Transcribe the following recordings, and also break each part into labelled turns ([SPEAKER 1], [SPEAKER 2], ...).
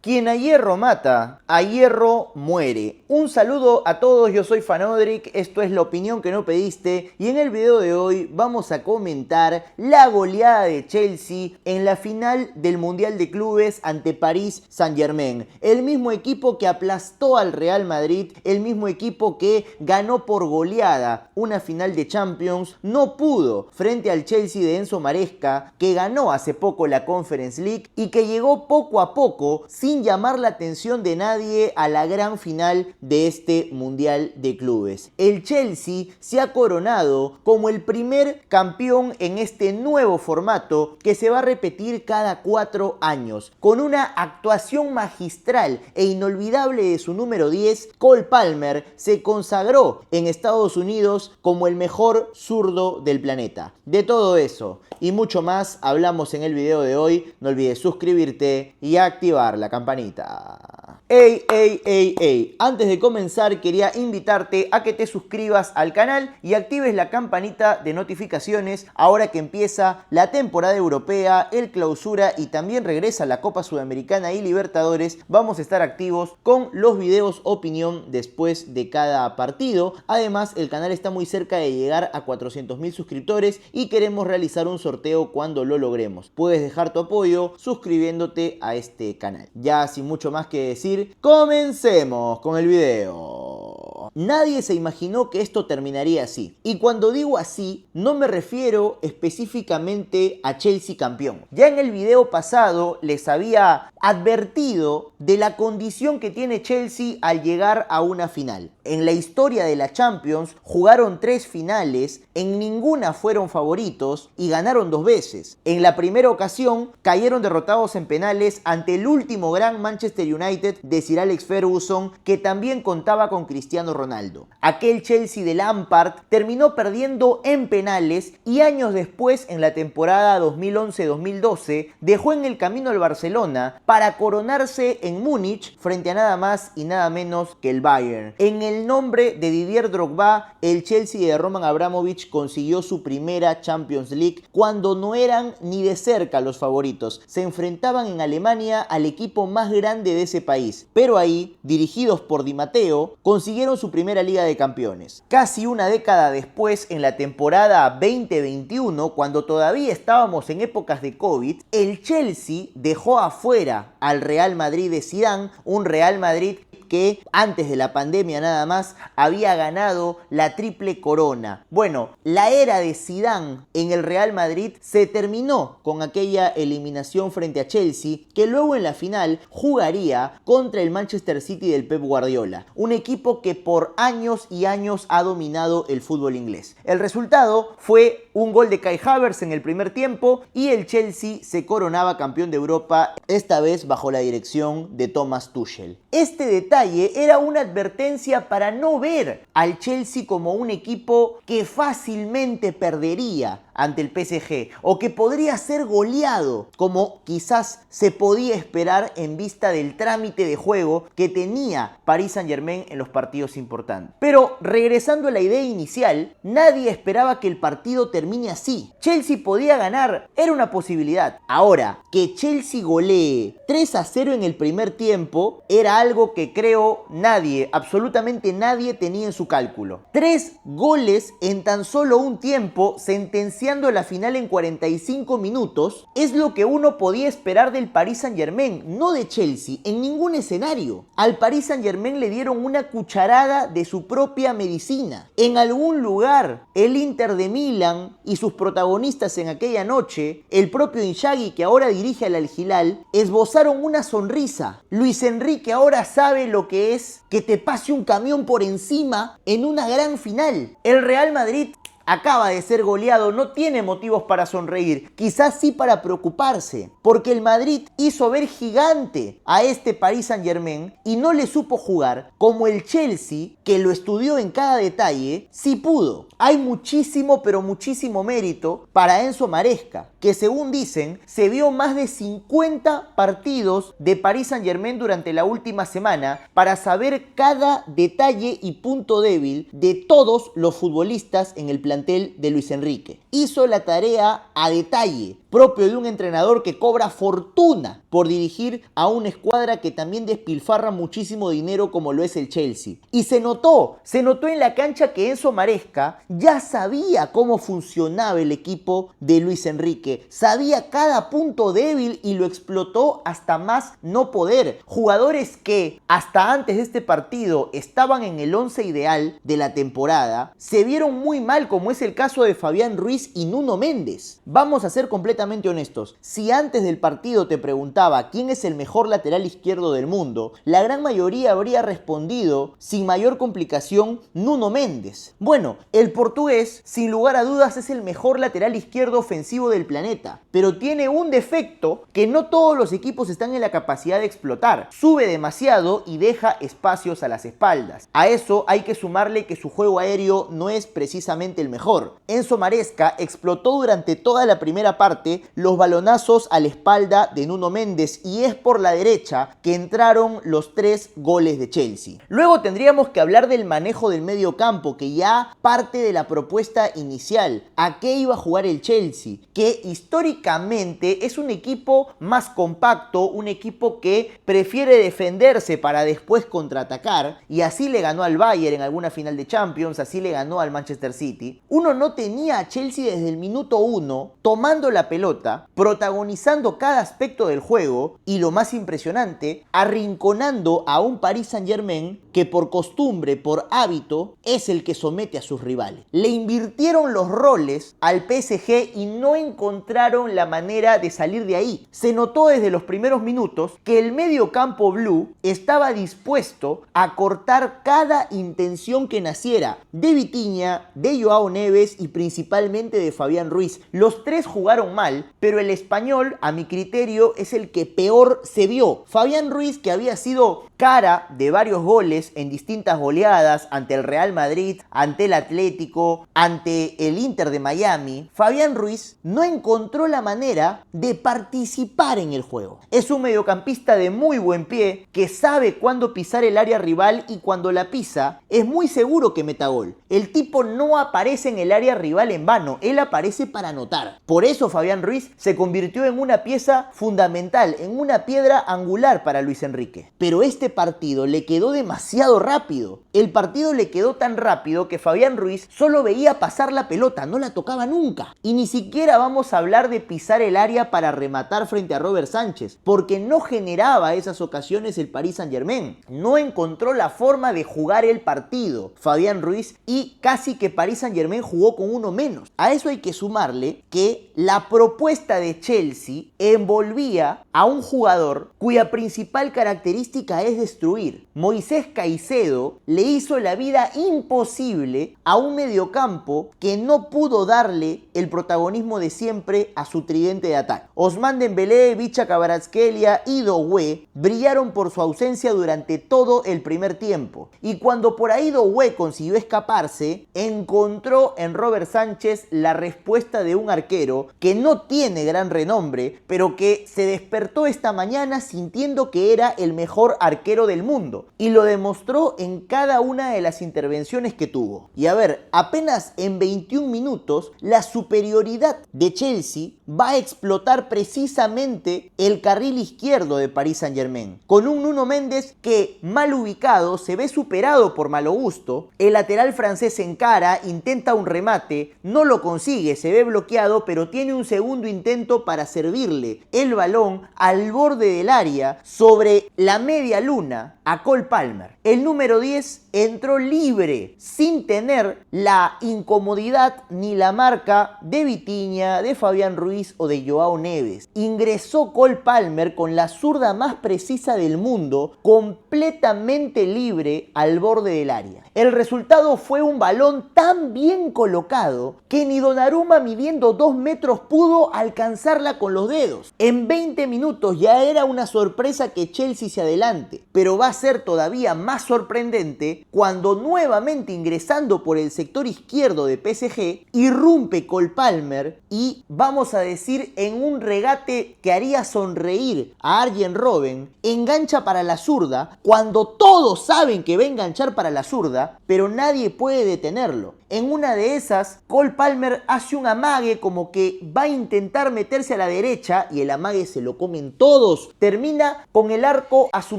[SPEAKER 1] Quien a hierro mata, a hierro muere. Un saludo a todos, yo soy Fanodric, esto es La Opinión que no pediste y en el video de hoy vamos a comentar la goleada de Chelsea en la final del Mundial de Clubes ante Paris Saint-Germain. El mismo equipo que aplastó al Real Madrid, el mismo equipo que ganó por goleada una final de Champions, no pudo frente al Chelsea de Enzo Maresca, que ganó hace poco la Conference League y que llegó poco a poco sin llamar la atención de nadie a la gran final de este Mundial de Clubes. El Chelsea se ha coronado como el primer campeón en este nuevo formato que se va a repetir cada 4 años. Con una actuación magistral e inolvidable de su número 10, Cole Palmer se consagró en Estados Unidos como el mejor zurdo del planeta. De todo eso y mucho más hablamos en el video de hoy. No olvides suscribirte y activar la campanita. ¡Ey! Antes de comenzar quería invitarte a que te suscribas al canal y actives la campanita de notificaciones ahora que empieza la temporada europea, el clausura y también regresa la Copa Sudamericana y Libertadores. Vamos a estar activos con los videos opinión después de cada partido. Además, el canal está muy cerca de llegar a 400.000 suscriptores y queremos realizar un sorteo cuando lo logremos. Puedes dejar tu apoyo suscribiéndote a este canal. Ya sin mucho más que decir, comencemos con el video. Nadie se imaginó que esto terminaría así. Y cuando digo así, no me refiero específicamente a Chelsea campeón. Ya en el video pasado les había advertido de la condición que tiene Chelsea al llegar a una final. En la historia de la Champions jugaron 3 finales, en ninguna fueron favoritos y ganaron 2 veces. En la primera ocasión cayeron derrotados en penales ante el último gran Manchester United de Sir Alex Ferguson, que también contaba con Cristiano Ronaldo. Aquel Chelsea de Lampard terminó perdiendo en penales y años después, en la temporada 2011-2012, dejó en el camino al Barcelona para coronarse en Múnich frente a nada más y nada menos que el Bayern. En el nombre de Didier Drogba, el Chelsea de Roman Abramovich consiguió su primera Champions League cuando no eran ni de cerca los favoritos. Se enfrentaban en Alemania al equipo más grande de ese país, pero ahí, dirigidos por Di Matteo, consiguieron su primera Liga de Campeones. Casi una década después, en la temporada 2021, cuando todavía estábamos en épocas de COVID, el Chelsea dejó afuera al Real Madrid de Zidane, un Real Madrid que antes de la pandemia nada más había ganado la triple corona. Bueno, la era de Zidane en el Real Madrid se terminó con aquella eliminación frente a Chelsea, que luego en la final jugaría contra el Manchester City del Pep Guardiola, un equipo que por años y años ha dominado el fútbol inglés. El resultado fue un gol de Kai Havertz en el primer tiempo y el Chelsea se coronaba campeón de Europa, esta vez bajo la dirección de Thomas Tuchel. Este detalle era una advertencia para no ver al Chelsea como un equipo que fácilmente perdería ante el PSG o que podría ser goleado, como quizás se podía esperar en vista del trámite de juego que tenía Paris Saint-Germain en los partidos importantes. Pero regresando a la idea inicial, nadie esperaba que el partido termine así. Chelsea podía ganar, era una posibilidad. Ahora, que Chelsea golee 3-0 en el primer tiempo era algo que creo nadie, absolutamente nadie tenía en su cálculo. 3 goles en tan solo un tiempo, sentenciando la final en 45 minutos, es lo que uno podía esperar del Paris Saint-Germain, no de Chelsea, en ningún escenario. Al Paris Saint-Germain le dieron una cucharada de su propia medicina. En algún lugar, el Inter de Milán y sus protagonistas en aquella noche, el propio Inzaghi, que ahora dirige al Al Hilal, esbozaron una sonrisa. Luis Enrique ahora sabe lo que es que te pase un camión por encima en una gran final. El Real Madrid acaba de ser goleado, no tiene motivos para sonreír, quizás sí para preocuparse, porque el Madrid hizo ver gigante a este Paris Saint-Germain y no le supo jugar, como el Chelsea, que lo estudió en cada detalle, sí pudo. Hay muchísimo, pero muchísimo mérito para Enzo Maresca, que según dicen, se vio más de 50 partidos de Paris Saint-Germain durante la última semana para saber cada detalle y punto débil de todos los futbolistas en el plantel de Luis Enrique. Hizo la tarea a detalle, propio de un entrenador que cobra fortuna por dirigir a una escuadra que también despilfarra muchísimo dinero como lo es el Chelsea. Y se notó en la cancha que Enzo Maresca ya sabía cómo funcionaba el equipo de Luis Enrique, sabía cada punto débil y lo explotó hasta más no poder. Jugadores que hasta antes de este partido estaban en el 11 ideal de la temporada, se vieron muy mal, como es el caso de Fabián Ruiz y Nuno Méndez. Vamos a ser completamente honestos, si antes del partido te preguntaba quién es el mejor lateral izquierdo del mundo, la gran mayoría habría respondido sin mayor complicación Nuno Méndez. Bueno, el portugués sin lugar a dudas es el mejor lateral izquierdo ofensivo del planeta, pero tiene un defecto que no todos los equipos están en la capacidad de explotar: sube demasiado y deja espacios a las espaldas. A eso hay que sumarle que su juego aéreo no es precisamente el mejor. Enzo Maresca explotó durante toda la primera parte los balonazos a la espalda de Nuno Méndez y es por la derecha que entraron los 3 goles de Chelsea. Luego tendríamos que hablar del manejo del medio campo, que ya parte de la propuesta inicial. ¿A qué iba a jugar el Chelsea? Que históricamente es un equipo más compacto, un equipo que prefiere defenderse para después contraatacar, y así le ganó al Bayern en alguna final de Champions, así le ganó al Manchester City. Uno no tenía a Chelsea desde el minuto 1 tomando la pelota, protagonizando cada aspecto del juego y, lo más impresionante, arrinconando a un Paris Saint-Germain que por costumbre, por hábito, es el que somete a sus rivales. Le invirtieron los roles al PSG y no encontraron la manera de salir de ahí. Se notó desde los primeros minutos que el medio campo blue estaba dispuesto a cortar cada intención que naciera de Vitinha, de Joao Neves y principalmente de Fabián Ruiz. Los 3 jugaron mal, pero el español, a mi criterio, es el que peor se vio. Fabián Ruiz, que había sido cara de varios goles en distintas goleadas ante el Real Madrid, ante el Atlético, ante el Inter de Miami, Fabián Ruiz no encontró la manera de participar en el juego. Es un mediocampista de muy buen pie que sabe cuándo pisar el área rival, y cuando la pisa es muy seguro que meta gol. El tipo no aparece en el área rival en vano, él aparece para anotar. Por eso Fabián Ruiz se convirtió en una pieza fundamental, en una piedra angular para Luis Enrique. Pero este partido le quedó demasiado rápido. El partido le quedó tan rápido que Fabián Ruiz solo veía pasar la pelota, no la tocaba nunca. Y ni siquiera vamos a hablar de pisar el área para rematar frente a Robert Sánchez, porque no generaba esas ocasiones el Paris Saint-Germain. No encontró la forma de jugar el partido Fabián Ruiz, y casi que Paris Saint-Germain jugó con uno menos. A eso hay que sumarle que la propuesta de Chelsea envolvía a un jugador cuya principal característica es destruir. Moisés Caicedo le hizo la vida imposible a un mediocampo que no pudo darle el protagonismo de siempre a su tridente de ataque. Ousmane Dembélé, Vicha Kvaratskhelia y Doué brillaron por su ausencia durante todo el primer tiempo, y cuando por ahí Doué consiguió escaparse, encontró en Robert Sánchez la respuesta de un arquero que no tiene gran renombre, pero que se despertó esta mañana sintiendo que era el mejor arquero del mundo, y lo demostró en cada una de las intervenciones que tuvo. Y a ver, apenas en 21 minutos la superioridad de Chelsea va a explotar precisamente el carril izquierdo de Paris Saint-Germain, con un Nuno Méndez que, mal ubicado, se ve superado por Malo Gusto. El lateral francés encara, intenta un remate, no lo consigue, se ve bloqueado, pero tiene un segundo intento para servirle el balón al borde del área, sobre la media luna, a Cole Palmer. El número 10 entró libre, sin tener la incomodidad ni la marca de Vitinha, de Fabián Ruiz o de Joao Neves. Ingresó Cole Palmer con la zurda más precisa del mundo, completamente libre al borde del área. El resultado fue un balón tan bien colocado que ni Donnarumma, midiendo 2 metros, pudo alcanzarla con los dedos. En 20 minutos ya era una sorpresa que Chelsea se adelante, pero va a ser todavía más sorprendente cuando, nuevamente ingresando por el sector izquierdo de PSG, irrumpe Cole Palmer y, vamos a decir, en un regate que haría sonreír a Arjen Robben, engancha para la zurda cuando todos saben que va a enganchar para la zurda, pero nadie puede detenerlo. En una de esas, Cole Palmer hace un amague como que va a intentar meterse a la derecha y el amague se lo comen todos. Termina con el arco a su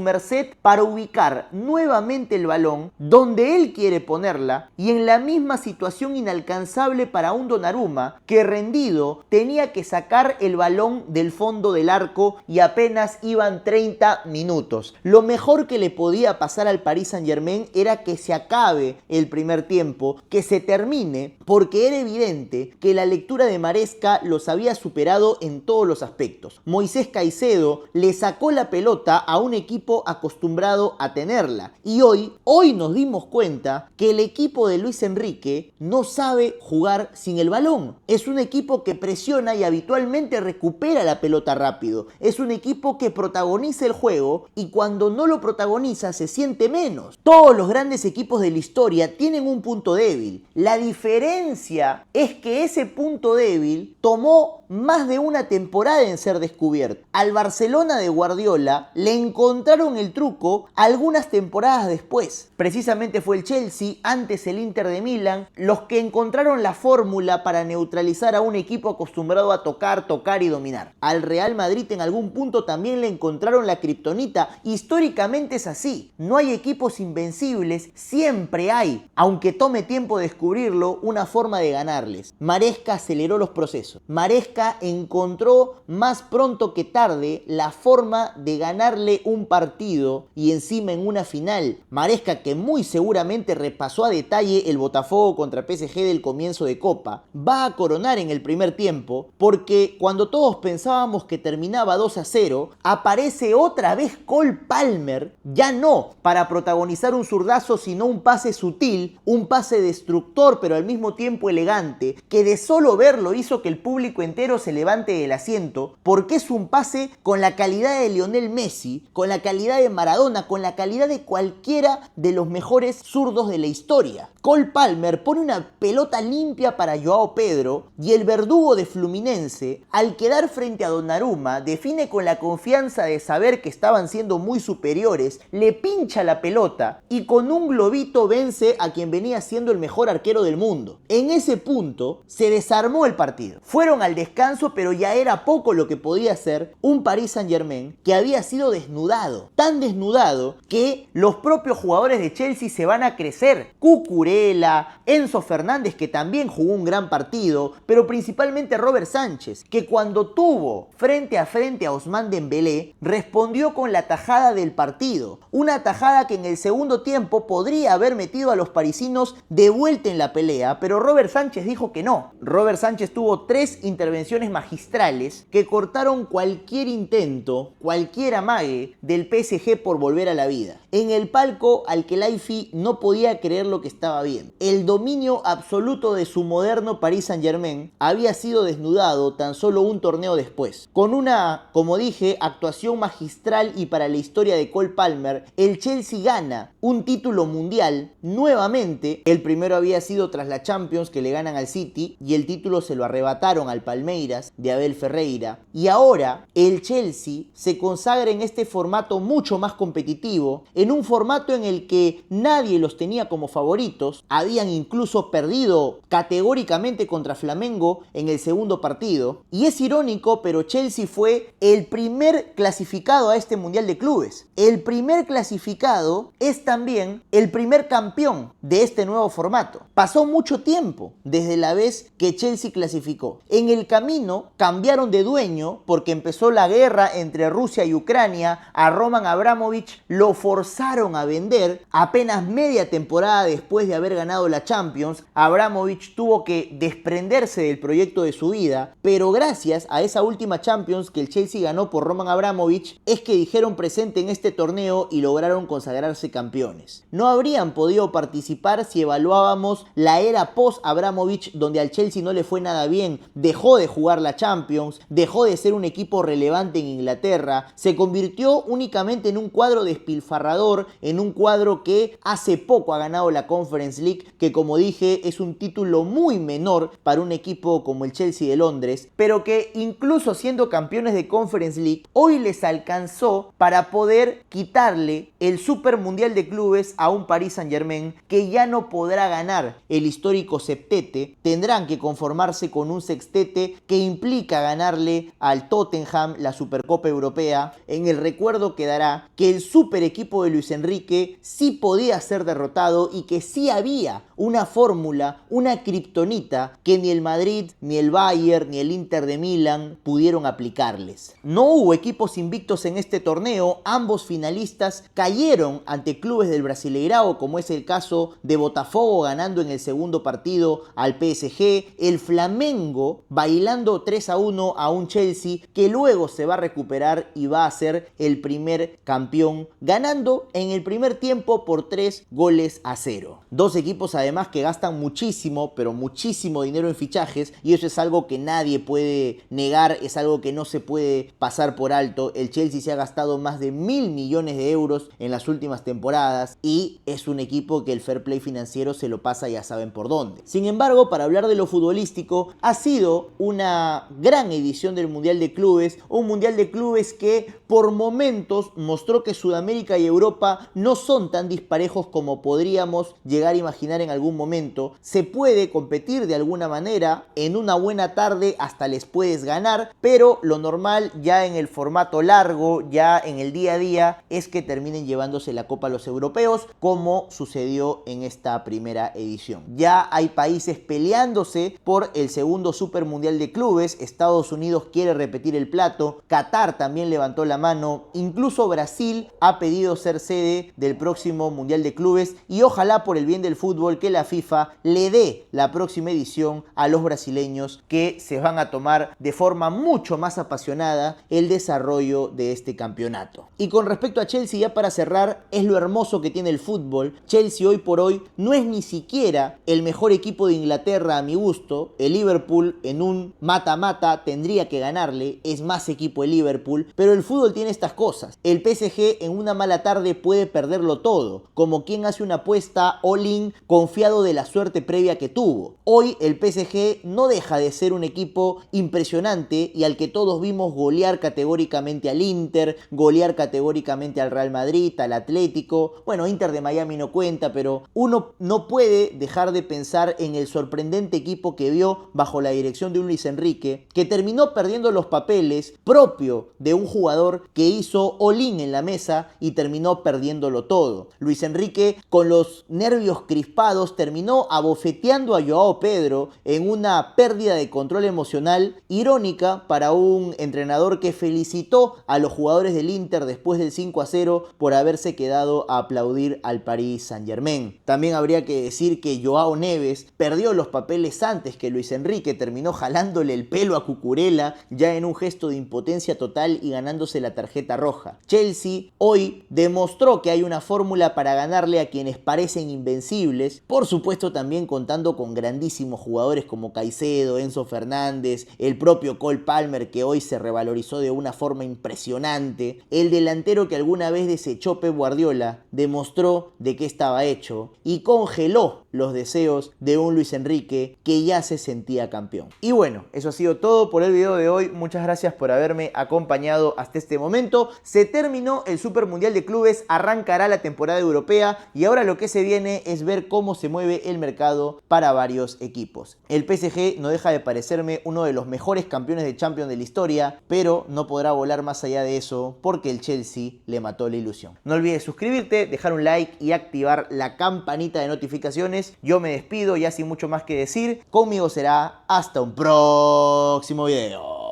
[SPEAKER 1] merced para ubicar nuevamente el balón donde él quiere ponerla y en la misma situación inalcanzable para un Donnarumma que rendido tenía que sacar el balón del fondo del arco y apenas iban 30 minutos. Lo mejor que le podía pasar al Paris Saint-Germain era que se acabe el primer tiempo, que se termine, porque era evidente que la lectura de Maresca los había superado en todos los aspectos. Moisés Caicedo le sacó la pelota a un equipo acostumbrado a tenerla y hoy nos dimos cuenta que el equipo de Luis Enrique no sabe jugar sin el balón. Es un equipo que presiona y habitualmente recupera la pelota rápido. Es un equipo que protagoniza el juego y cuando no lo protagoniza se siente menos. Todos los grandes equipos de la historia tienen un punto débil. La diferencia es que ese punto débil tomó más de una temporada en ser descubierto. Al Barcelona de Guardiola le encontraron el truco algunas temporadas después. Precisamente fue el Chelsea, antes el Inter de Milán, los que encontraron la fórmula para neutralizar a un equipo acostumbrado a tocar y dominar. Al Real Madrid en algún punto también le encontraron la kriptonita. Históricamente es así. No hay equipos invencibles, siempre hay, aunque tome tiempo descubrirlo, una forma de ganarles. Maresca aceleró los procesos. Maresca encontró más pronto que tarde la forma de ganarle un partido y encima en una final. Maresca, que muy seguramente repasó a detalle el Botafogo contra PSG del comienzo de Copa, va a coronar en el primer tiempo porque cuando todos pensábamos que terminaba 2-0, aparece otra vez Cole Palmer, ya no para protagonizar un zurdazo, sino un pase sutil, un pase destructor pero al mismo tiempo elegante, que de solo verlo hizo que el público entero se levante del asiento, porque es un pase con la calidad de Lionel Messi, con la calidad de Maradona, con la calidad de cualquiera de los mejores zurdos de la historia. Cole Palmer pone una pelota limpia para Joao Pedro y el verdugo de Fluminense, al quedar frente a Donnarumma, define con la confianza de saber que estaban siendo muy superiores, le pincha la pelota y con un globito vence a quien venía siendo el mejor arquero del mundo. En ese punto se desarmó el partido. Fueron al descanso, pero ya era poco lo que podía hacer un Paris Saint-Germain que había sido desnudado. Tan desnudado que los propios jugadores de Chelsea se van a crecer. Cucurella, Enzo Fernández, que también jugó un gran partido, pero principalmente Robert Sánchez, que cuando tuvo frente a Ousmane Dembélé, respondió con la tajada del partido. Una tajada que en el segundo tiempo podría haber metido a los parisinos de vuelta en la pelea, pero Robert Sánchez dijo que no. Robert Sánchez tuvo 3 intervenciones magistrales que cortaron cualquier intento, cualquier amague del PSG por volver a la vida. En el palco, Al-Khelaifi no podía creer lo que estaba viendo. El dominio absoluto de su moderno Paris Saint-Germain había sido desnudado tan solo un torneo después. Con una, como dije, actuación magistral y para la historia de Cole Palmer, el Chelsea gana un título mundial nuevamente. El primero había sido tras la Champions, que le ganan al City, y el título se lo arrebataron al Palmeiras de Abel Ferreira. Y ahora el Chelsea se consagra en este formato mucho más competitivo, en un formato en el que nadie los tenía como favoritos. Habían incluso perdido categóricamente contra Flamengo en el segundo partido. Y es irónico, pero Chelsea fue el primer clasificado a este Mundial de Clubes. El primer clasificado es también el primer campeón de este nuevo formato. Pasó mucho tiempo desde la vez que Chelsea clasificó. En el camino cambiaron de dueño porque empezó la guerra entre Rusia y Ucrania. A Roman Abramovich lo forzaron a vender. Apenas media temporada después de haber ganado la Champions, Abramovich tuvo que desprenderse del proyecto de su vida, pero gracias a esa última Champions que el Chelsea ganó por Roman Abramovich es que dijeron presente en este torneo y lograron consagrarse campeones. No habrían podido participar si evaluábamos la era post-Abramovich, donde al Chelsea no le fue nada bien, dejó de jugar la Champions, dejó de ser un equipo relevante en Inglaterra, se convirtió únicamente en un cuadro despilfarrador, en un cuadro que hace poco ha ganado la Conference League, que como dije es un título muy menor para un equipo como el Chelsea de Londres, pero que incluso siendo campeones de Conference League, hoy les alcanzó para poder quitarle el Super Mundial de Clubes a un Paris Saint-Germain que ya no podrá ganar el histórico septete. Tendrán que conformarse con un sextete que implica ganarle al Tottenham la Supercopa Europea. En el recuerdo quedará que el super equipo de Luis Enrique sí podía ser derrotado y que sí había una fórmula, una kriptonita que ni el Madrid, ni el Bayern, ni el Inter de Milán pudieron aplicarles. No hubo equipos invictos en este torneo, ambos finalistas cayeron ante clubes del Brasileirao, como es el caso de Botafogo ganando en el segundo partido al PSG, el Flamengo bailando 3-1 a un Chelsea que luego se va a recuperar y va a ser el primer campeón, ganando en el primer tiempo por 3-0. Dos equipos además que gastan muchísimo, pero muchísimo dinero en fichajes, y eso es algo que nadie puede negar, es algo que no se puede pasar por alto. El Chelsea se ha gastado más de 1.000 millones de euros en las últimas temporadas y es un equipo que el fair play financiero se lo pasa ya saben por dónde. Sin embargo, para hablar de lo futbolístico, ha sido una gran edición del Mundial de Clubes, un Mundial de Clubes que por momentos mostró que Sudamérica y Europa no son tan disparejos como podríamos llegar a imaginar en algún momento. Se puede competir de alguna manera, en una buena tarde hasta les puedes ganar, pero lo normal ya en el formato largo, ya en el día a día, es que terminen llevándose la copa a los europeos, como sucedió en esta primera edición. Ya hay países peleándose por el segundo Super Mundial de Clubes. Estados Unidos quiere repetir el plato, Qatar también levantó la mano, incluso Brasil ha pedido ser sede del próximo Mundial de Clubes, y ojalá por el bien del fútbol que la FIFA le dé la próxima edición a los brasileños, que se van a tomar de forma mucho más apasionada el desarrollo de este campeonato. Y con respecto a Chelsea, ya para cerrar, es lo hermoso que tiene el fútbol. Chelsea hoy por hoy no es ni siquiera el mejor equipo de Inglaterra a mi gusto. El Liverpool en un mata-mata tendría que ganarle, es más equipo el Liverpool, pero el fútbol tiene estas cosas. El PSG en una mala tarde puede perderlo todo, como quien hace una apuesta all-in confiado de la suerte previa que tuvo. Hoy el PSG no deja de ser un equipo impresionante y al que todos vimos golear categóricamente al Inter, golear categóricamente al Real Madrid, al Atlético. Bueno, Inter de Miami no cuenta, pero uno no puede dejar de pensar en el sorprendente equipo que vio bajo la dirección de un Luis Enrique, que terminó perdiendo los papeles propio de un jugador que hizo all-in en la mesa y terminó perdiéndolo todo. Luis Enrique, con los nervios crispados, terminó abofeteando a Joao Pedro en una pérdida de control emocional irónica para un entrenador que felicitó a los jugadores del Inter después del 5-0 por haberse quedado a aplaudir al Paris Saint-Germain. También habría que decir que Joao Neves perdió los papeles antes que Luis Enrique, terminó jalándole el pelo a Cucurella ya en un gesto de impotencia total y ganándose la tarjeta roja. Chelsea hoy demostró que hay una fórmula para ganarle a quienes parecen invencibles, por supuesto también contando con grandísimos jugadores como Caicedo, Enzo Fernández, el propio Cole Palmer, que hoy se revalorizó de una forma impresionante. El delantero que alguna vez desechó Pep Guardiola demostró de qué estaba hecho y congeló los deseos de un Luis Enrique que ya se sentía campeón. Y bueno, eso ha sido todo por el video de hoy. Muchas gracias por haberme acompañado hasta este momento. Se terminó el Super Mundial de Clubes, arrancará la temporada europea y ahora lo que se viene es ver cómo se mueve el mercado para varios equipos. El PSG no deja de parecerme uno de los mejores campeones de Champions de la historia, pero no podrá volar más allá de eso porque el Chelsea le mató la ilusión. No olvides suscribirte, dejar un like y activar la campanita de notificaciones. Yo me despido, ya sin mucho más que decir. Conmigo será hasta un próximo video.